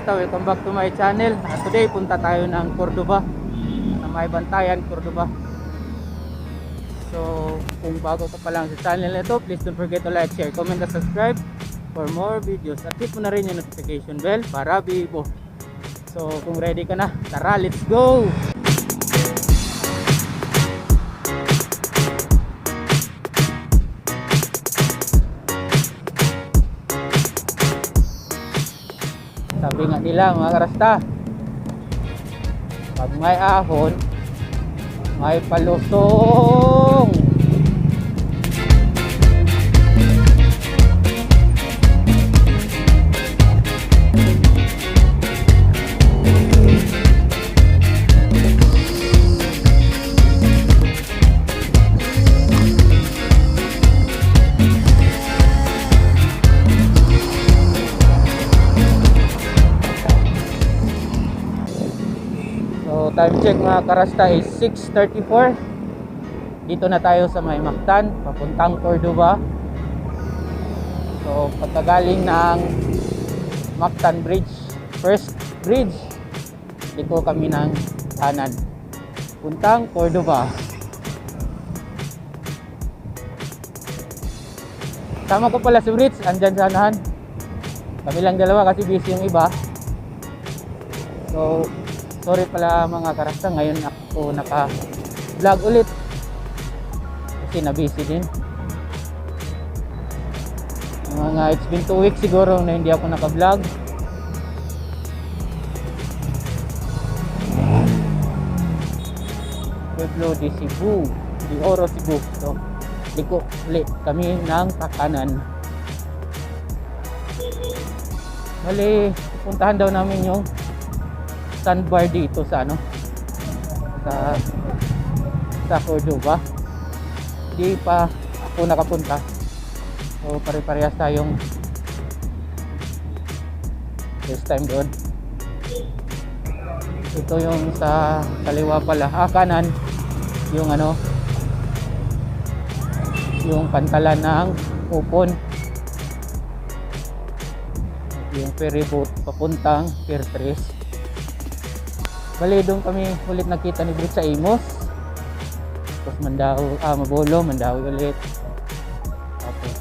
Kamusta? Welcome back to my channel. Today punta tayo ng Cordoba, na may Bantayan, Cordoba. So kung bago ka pa lang sa channel na ito, please don't forget to like, share, comment, and subscribe for more videos. At hit mo na rin yung notification bell para bibo. So kung ready ka na, tara, let's go! Sabi nga nila mga karasta, pag may ahon, may palusong. So time check mga karasta is 6:34. Dito na tayo sa may Mactan, papuntang Cordoba. So pagkagaling ng Mactan Bridge, first bridge, dito kami ng kanan, puntang Cordoba. Tama ko pala si Brits, andyan sa anahan. Kami lang dalawa kasi busy yung iba. So sorry pala mga karasta, ngayon ako naka-vlog ulit kasi na-busy din. It's been 2 weeks siguro na hindi ako naka-vlog. Pueblo de Cebu, de Oro, Cebu. So, liko ulit kami ng kakanan. Bali, puntahan daw namin yung sandbar dito sa sa Cordoba. Hindi pa ako nakapunta, so pare-parehas tayong first time doon. Ito yung sa kaliwa pala, kanan yung yung pantalan ng Upon, yung ferry boat papuntang Pier 3. Bali, doon kami ulit nakita ni Brits sa Imos. Tapos Mabolo, Mandawi ulit. Tapos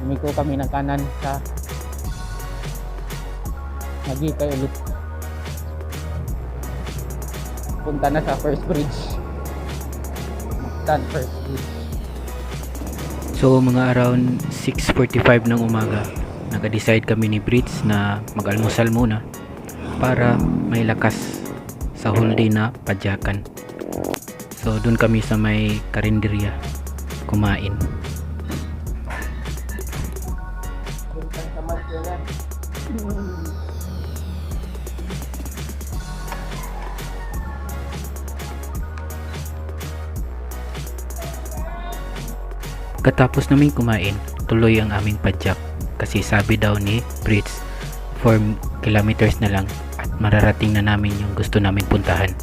umiko kami ng kanan sa Magikay ulit. Punta na sa first bridge. Mactan first bridge. So mga around 6:45 ng umaga, naka-decide kami ni Brits na mag-almusal muna para may lakas sa whole day na padyakan. So dun kami sa may karinderya kumain. Katapos namin kumain, tuloy ang aming padyak kasi sabi daw ni Brits 4 kilometers na lang at mararating na namin yung gusto namin puntahan.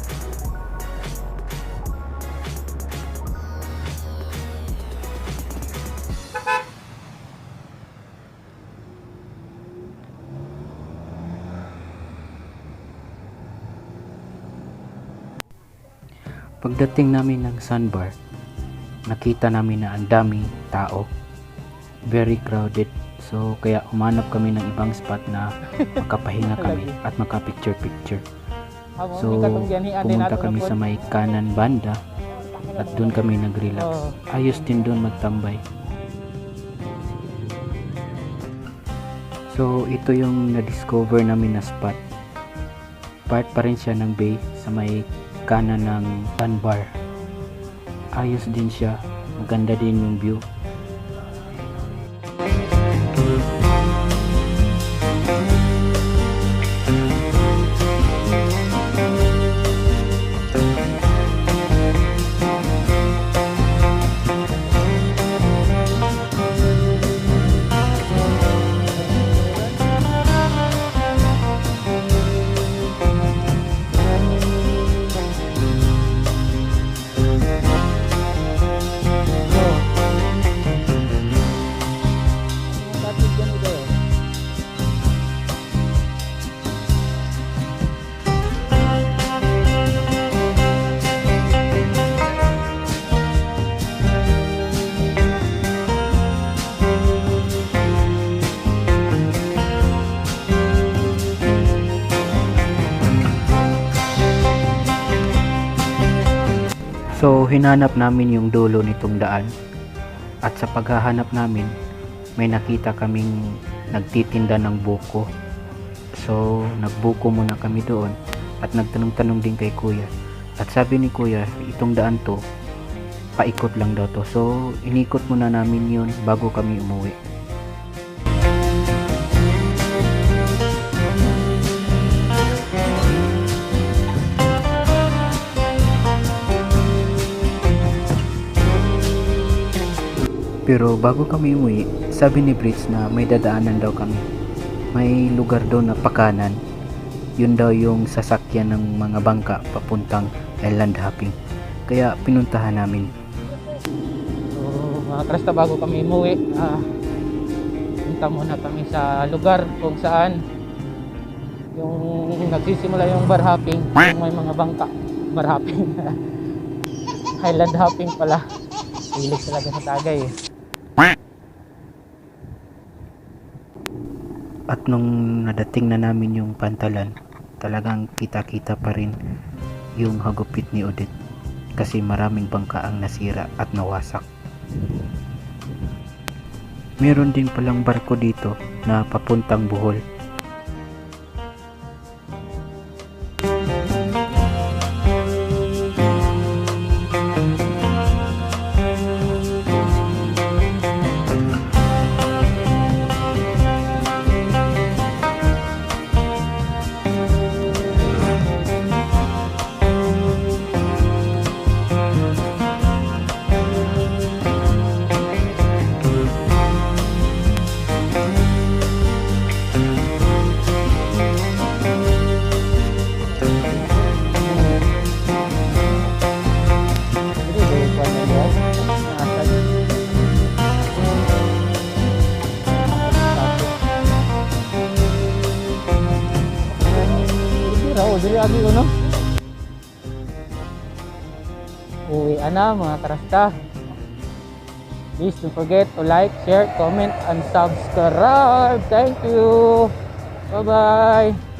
Pagdating namin ng sandbar, nakita namin na ang daming tao, very crowded. So kaya umanap kami ng ibang spot na makapahinga kami at makapicture-picture. So pumunta kami sa may kanan banda at doon kami nag-relax. Ayos din doon magtambay. So ito yung na-discover namin na spot. Part pa rin siya ng bay sa may kanan ng sandbar. Ayos din siya, maganda din yung view. So hinanap namin yung dulo nitong daan at sa paghahanap namin may nakita kaming nagtitinda ng buko. So nagbuko muna kami doon at nagtanong-tanong din kay kuya. At sabi ni kuya, itong daan to, paikot lang daw to. So inikot muna namin yun bago kami umuwi. Pero bago kami umuwi, sabi ni Brits na may dadaanan daw kami. May lugar doon na pakanan. Yun daw yung sasakyan ng mga bangka papuntang island hopping. Kaya pinuntahan namin. So mga krasta, bago kami umuwi, punta muna kami sa lugar kung saan yung nagsisimula yung bar hopping, yung may mga bangka. Bar hopping. Island hopping pala. Hilig talaga sa Tagay eh. At nung nadating na namin yung pantalan, talagang kita-kita pa rin yung hagupit ni Odette kasi maraming bangka ang nasira at nawasak. Meron din palang barko dito na papuntang Bohol. Dili agi uno. Uwi na mga karasta. Please don't forget to like, share, comment, and subscribe. Thank you. Bye-bye.